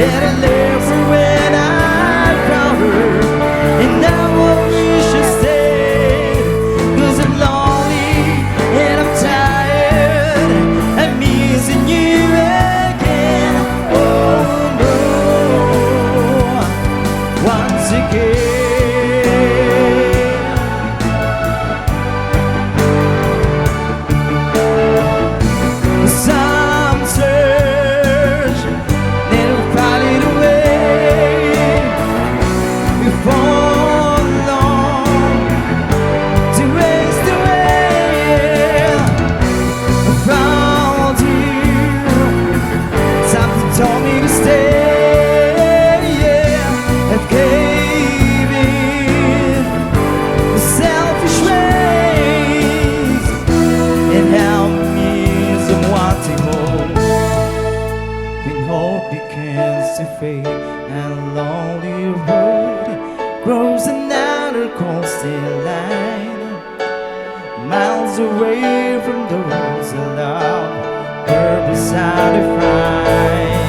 that I left her when I found her. And now I wish I stayed, 'cause I'm lonely and I'm tired. I'm missing you again. Oh no, once again. Some search, never find it away. Before long, to waste away. I found you, something told me to stay. Yeah, I gave in the selfish ways, and how I'm wanting more. When hope begins to fade and lonely road grows another constant line, miles away from those I love, purpose I define.